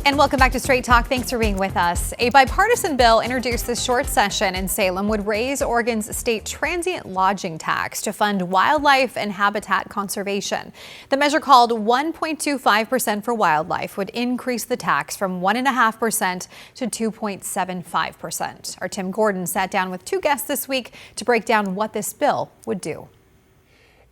And welcome back to Straight Talk. Thanks for being with us. A bipartisan bill introduced this short session in Salem would raise Oregon's state transient lodging tax to fund wildlife and habitat conservation. The measure, called 1.25% for wildlife, would increase the tax from 1.5% to 2.75%. Our Tim Gordon sat down with two guests this week to break down what this bill would do.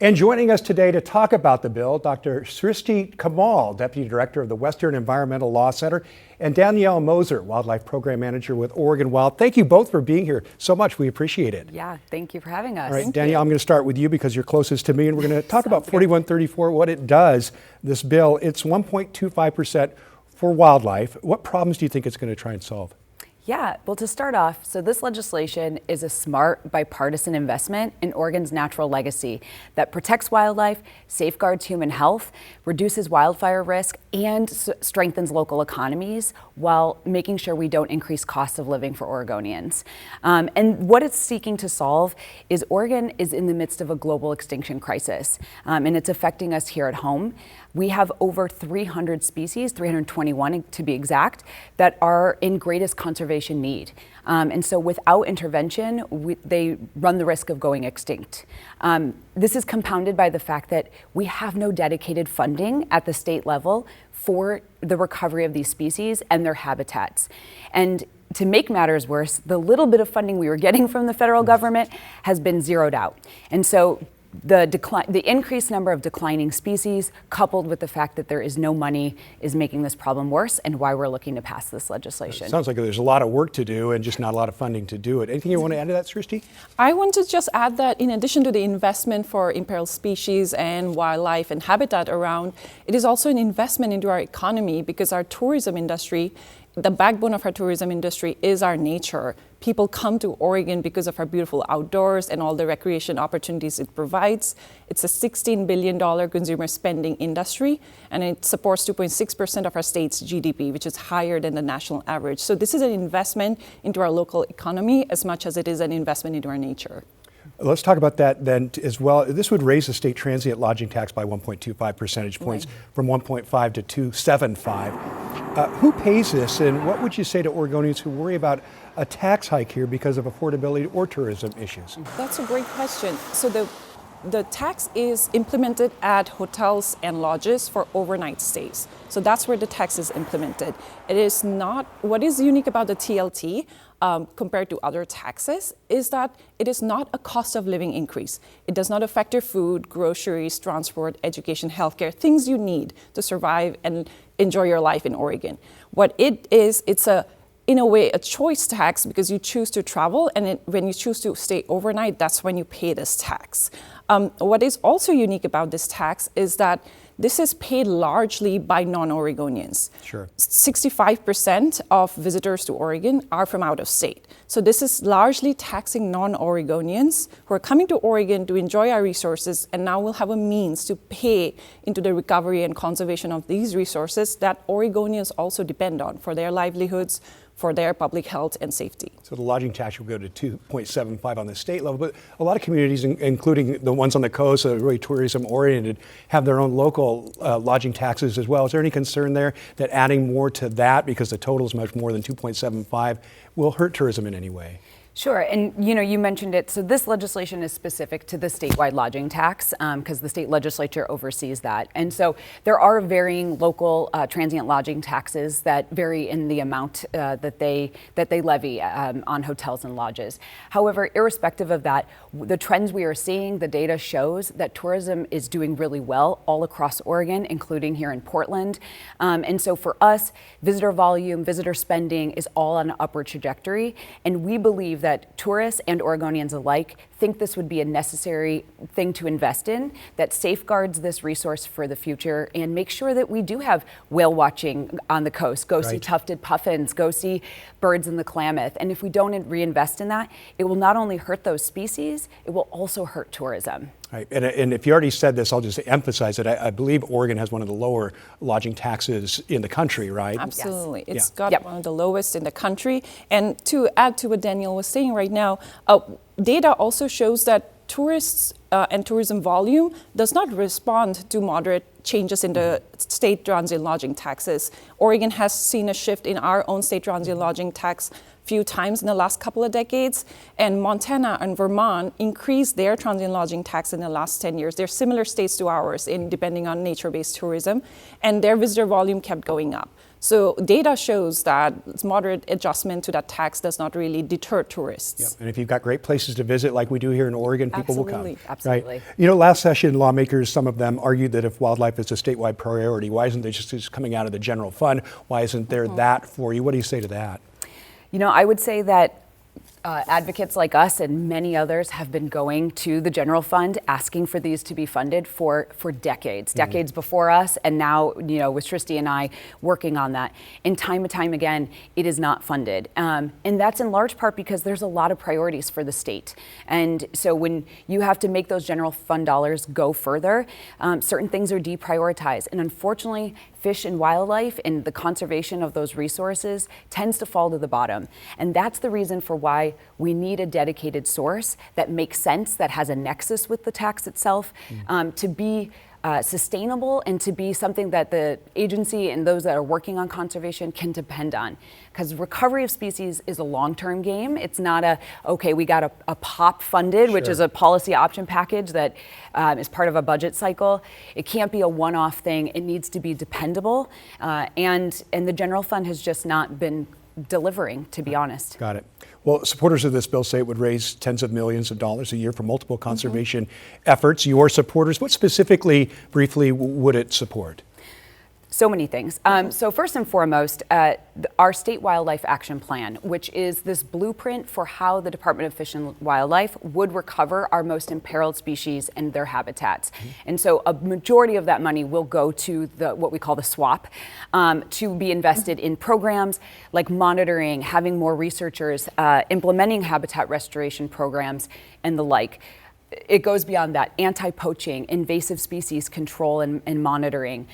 And joining us today to talk about the bill, Dr. Srishti Kamal, Deputy Director of the Western Environmental Law Center, and Danielle Moser, Wildlife Program Manager with Oregon Wild. Thank you both for being here so much. We appreciate it. Yeah, thank you for having us. All right, Danielle, I'm going to start with you because you're closest to me, and we're going to talk about 4134, what it does, this bill. It's 1.25% for wildlife. What problems do you think it's going to try and solve? Yeah, well, to start off, so this legislation is a smart bipartisan investment in Oregon's natural legacy that protects wildlife, safeguards human health, reduces wildfire risk, and strengthens local economies while making sure we don't increase costs of living for Oregonians. And what it's seeking to solve is Oregon is in the midst of a global extinction crisis, and it's affecting us here at home. We have over 300 species, 321 to be exact, that are in greatest conservation need. And so without intervention, they run the risk of going extinct. This is compounded by the fact that we have no dedicated funding at the state level for the recovery of these species and their habitats. And to make matters worse, the little bit of funding we were getting from the federal government has been zeroed out. And so the increased number of declining species, coupled with the fact that there is no money, is making this problem worse, and why we're looking to pass this legislation. It sounds like there's a lot of work to do and just not a lot of funding to do it. Anything you want to add to that, Srishti? I want to just add that in addition to the investment for imperiled species and wildlife and habitat around, it is also an investment into our economy, because our tourism industry, the backbone of our tourism industry, is our nature. People come to Oregon because of our beautiful outdoors and all the recreation opportunities it provides. It's a $16 billion consumer spending industry, and it supports 2.6% of our state's GDP, which is higher than the national average. So this is an investment into our local economy as much as it is an investment into our nature. Let's talk about that then as well. This would raise the state transient lodging tax by 1.25 percentage points, from 1.5 to 2.75. Who pays this, and what would you say to Oregonians who worry about a tax hike here because of affordability or tourism issues? That's a great question. So the tax is implemented at hotels and lodges for overnight stays. So that's where the tax is implemented. It is not, what is unique about the TLT compared to other taxes is that it is not a cost of living increase. It does not affect your food, groceries, transport, education, healthcare, things you need to survive and enjoy your life in Oregon. What it is, it's in a way, a choice tax, because you choose to travel, and when you choose to stay overnight, that's when you pay this tax. What is also unique about this tax is that this is paid largely by non-Oregonians. Sure. 65% of visitors to Oregon are from out of state. So this is largely taxing non-Oregonians who are coming to Oregon to enjoy our resources, and now will have a means to pay into the recovery and conservation of these resources that Oregonians also depend on for their livelihoods, for their public health and safety. So the lodging tax will go to 2.75 on the state level, but a lot of communities, including the ones on the coast that are really tourism oriented, have their own local lodging taxes as well. Is there any concern there that adding more to that, because the total is much more than 2.75, will hurt tourism in any way? Sure, and you mentioned it. So this legislation is specific to the statewide lodging tax because the state legislature oversees that. And so there are varying local transient lodging taxes that vary in the amount that they levy on hotels and lodges. However, irrespective of that, the trends we are seeing, the data shows that tourism is doing really well all across Oregon, including here in Portland. And so for us, visitor volume, visitor spending is all on an upward trajectory, and we believe that tourists and Oregonians alike think this would be a necessary thing to invest in that safeguards this resource for the future and make sure that we do have whale watching on the coast, go see tufted puffins, go see birds in the Klamath. And if we don't reinvest in that, it will not only hurt those species, it will also hurt tourism. Right. And if you already said this, I'll just emphasize it. I believe Oregon has one of the lower lodging taxes in the country, right? Absolutely. Yes. It's got one of the lowest in the country. And to add to what Danielle was saying right now, data also shows that tourists and tourism volume does not respond to moderate changes in the state transient lodging taxes. Oregon has seen a shift in our own state transient lodging tax few times in the last couple of decades, and Montana and Vermont increased their transient lodging tax in the last 10 years. They're similar states to ours in depending on nature-based tourism, and their visitor volume kept going up. So data shows that moderate adjustment to that tax does not really deter tourists. Yep. And if you've got great places to visit like we do here in Oregon, people will come. Absolutely. Right? You know, last session, lawmakers, some of them argued that if wildlife is a statewide priority, why isn't it just coming out of the general fund? Why isn't there that for you? What do you say to that? You know, I would say that advocates like us and many others have been going to the general fund asking for these to be funded for decades before us, and now, you know, with Srishti and I working on that. And time again, it is not funded. And that's in large part because there's a lot of priorities for the state. And so when you have to make those general fund dollars go further, certain things are deprioritized. And unfortunately, fish and wildlife and the conservation of those resources tends to fall to the bottom. And that's the reason for why we need a dedicated source that makes sense, that has a nexus with the tax itself, to be sustainable and to be something that the agency and those that are working on conservation can depend on. Because recovery of species is a long-term game. It's not okay, we got a POP funded, which is a policy option package that is part of a budget cycle. It can't be a one-off thing. It needs to be dependable. And the general fund has just not been delivering, to be honest. Got it. Well, supporters of this bill say it would raise tens of millions of dollars a year for multiple conservation efforts. Your supporters, what specifically, briefly, would it support? So many things. So first and foremost, our State Wildlife Action Plan, which is this blueprint for how the Department of Fish and Wildlife would recover our most imperiled species and their habitats. And so a majority of that money will go to what we call the SWAP, to be invested in programs like monitoring, having more researchers, implementing habitat restoration programs, and the like. It goes beyond that. Anti-poaching, invasive species control and monitoring,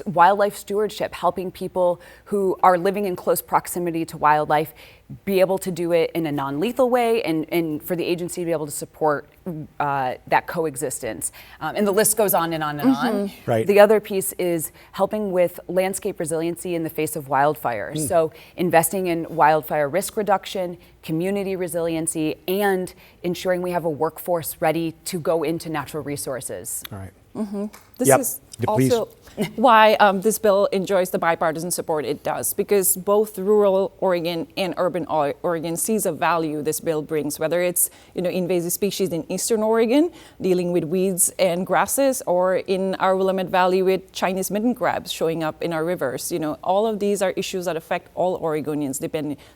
wildlife stewardship, helping people who are living in close proximity to wildlife be able to do it in a non-lethal way, and for the agency to be able to support that coexistence. And the list goes on and on and on. Right. The other piece is helping with landscape resiliency in the face of wildfire. So investing in wildfire risk reduction, community resiliency, and ensuring we have a workforce ready to go into natural resources. All right. This is also why this bill enjoys the bipartisan support it does, because both rural Oregon and urban Oregon sees a value this bill brings, whether it's invasive species in eastern Oregon dealing with weeds and grasses, or in our Willamette Valley with Chinese midden crabs showing up in our rivers. All of these are issues that affect all Oregonians,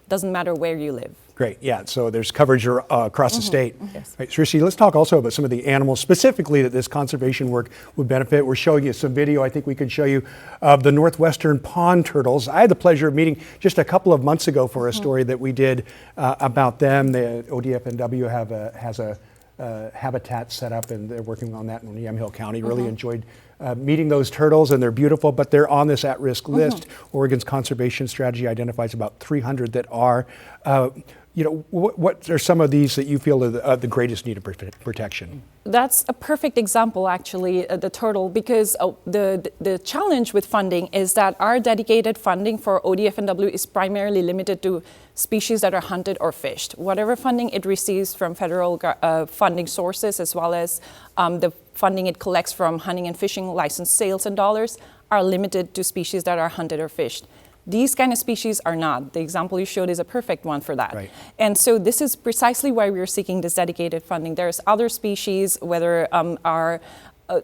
doesn't matter where you live. Great, yeah, so there's coverage across the state. Yes. Right, Srishti, let's talk also about some of the animals specifically that this conservation work would benefit. We're showing you some video, I think we could show you, of the northwestern pond turtles. I had the pleasure of meeting just a couple of months ago for a story that we did about them. The ODFNW has a habitat set up, and they're working on that in Yamhill County. Really enjoyed meeting those turtles, and they're beautiful, but they're on this at-risk list. Oregon's conservation strategy identifies about 300 that are. What are some of these that you feel are the greatest need of protection? That's a perfect example, actually, the turtle, because the challenge with funding is that our dedicated funding for ODFNW is primarily limited to species that are hunted or fished. Whatever funding it receives from federal funding sources, as well as the funding it collects from hunting and fishing license sales and dollars, are limited to species that are hunted or fished. These kind of species are not. The example you showed is a perfect one for that. Right. And so this is precisely why we're seeking this dedicated funding. There's other species, whether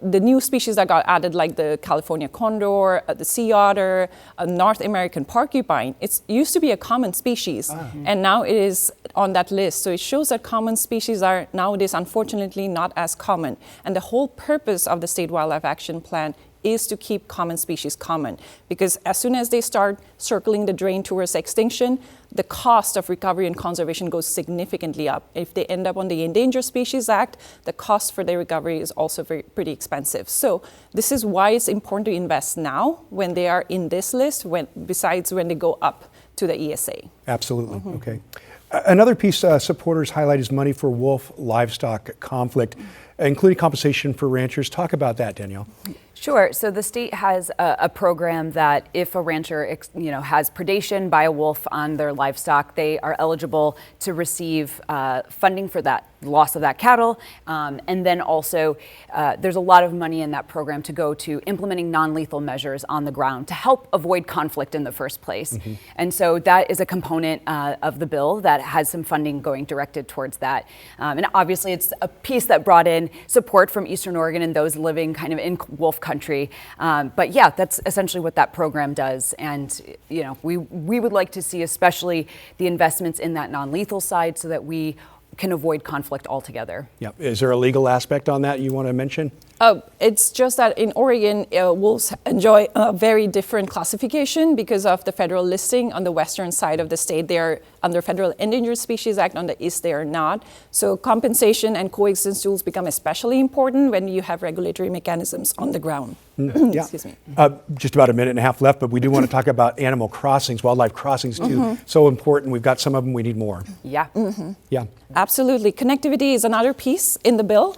the new species that got added, like the California condor, the sea otter, North American porcupine. It used to be a common species, and now it is on that list. So it shows that common species are nowadays, unfortunately, not as common. And the whole purpose of the State Wildlife Action Plan is to keep common species common, because as soon as they start circling the drain towards extinction, the cost of recovery and conservation goes significantly up. If they end up on the Endangered Species Act, the cost for their recovery is also pretty expensive. So this is why it's important to invest now when they are in this list, besides when they go up to the ESA. Absolutely, okay. Another piece supporters highlight is money for wolf livestock conflict, including compensation for ranchers. Talk about that, Danielle. Sure. So the state has a program that if a rancher, has predation by a wolf on their livestock, they are eligible to receive funding for that loss of that cattle. And then also there's a lot of money in that program to go to implementing non-lethal measures on the ground to help avoid conflict in the first place. And so that is a component of the bill that has some funding going directed towards that. And obviously it's a piece that brought in support from Eastern Oregon and those living kind of in wolf country. But yeah, that's essentially what that program does. And we would like to see especially the investments in that non-lethal side so that we can avoid conflict altogether. Yeah. Is there a legal aspect on that you want to mention? It's just that in Oregon, wolves enjoy a very different classification because of the federal listing on the western side of the state. They are under Federal Endangered Species Act. On the east, they are not. So compensation and coexistence tools become especially important when you have regulatory mechanisms on the ground. Yeah. Excuse me. Just about a minute and a half left, but we do want to talk about animal crossings, wildlife crossings too. So important. We've got some of them. We need more. Yeah. Yeah. Absolutely. Connectivity is another piece in the bill.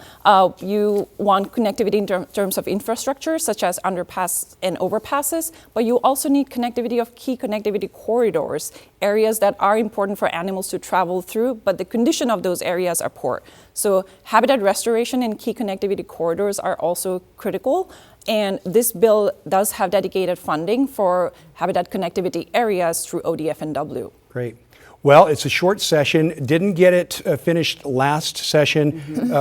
You want connectivity in terms of infrastructure, such as underpass and overpasses, but you also need connectivity of key connectivity corridors, areas that are important for animals to travel through, but the condition of those areas are poor. So habitat restoration and key connectivity corridors are also critical. And this bill does have dedicated funding for habitat connectivity areas through ODF and W. Great. Well, it's a short session. Didn't get it finished last session.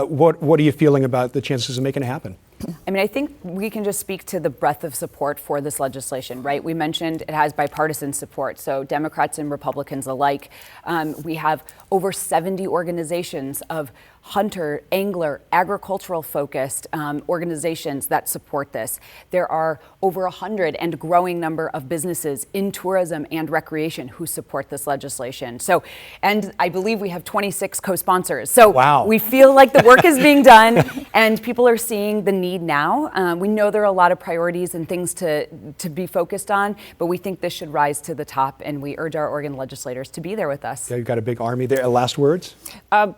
What are you feeling about the chances of making it happen? I mean, I think we can just speak to the breadth of support for this legislation, right? We mentioned it has bipartisan support, so Democrats and Republicans alike. We have over 70 organizations of hunter, angler, agricultural focused organizations that support this. There are over 100 and growing number of businesses in tourism and recreation who support this legislation. So, and I believe we have 26 co-sponsors. So wow. We feel like the work is being done and people are seeing the need now. We know there are a lot of priorities and things to be focused on, but we think this should rise to the top and we urge our Oregon legislators to be there with us. Yeah, you've got a big army there. Last words?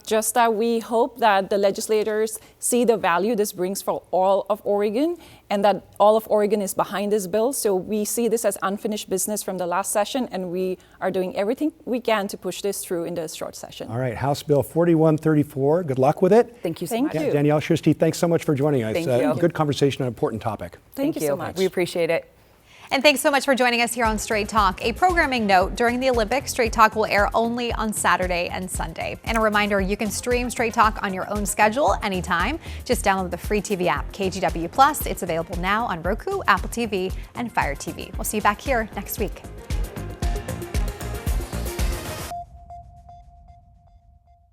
Just that we hope that the legislators see the value this brings for all of Oregon and that all of Oregon is behind this bill. So we see this as unfinished business from the last session and we are doing everything we can to push this through in this short session. All right, House Bill 4134. Good luck with it. Thank you so much. you. Danielle Schuste, thanks so much for joining us. Thank you. Good conversation on an important topic. Thank you so much. We appreciate it. And thanks so much for joining us here on Straight Talk. A programming note, during the Olympics, Straight Talk will air only on Saturday and Sunday. And a reminder, you can stream Straight Talk on your own schedule anytime. Just download the free TV app, KGW Plus. It's available now on Roku, Apple TV, and Fire TV. We'll see you back here next week.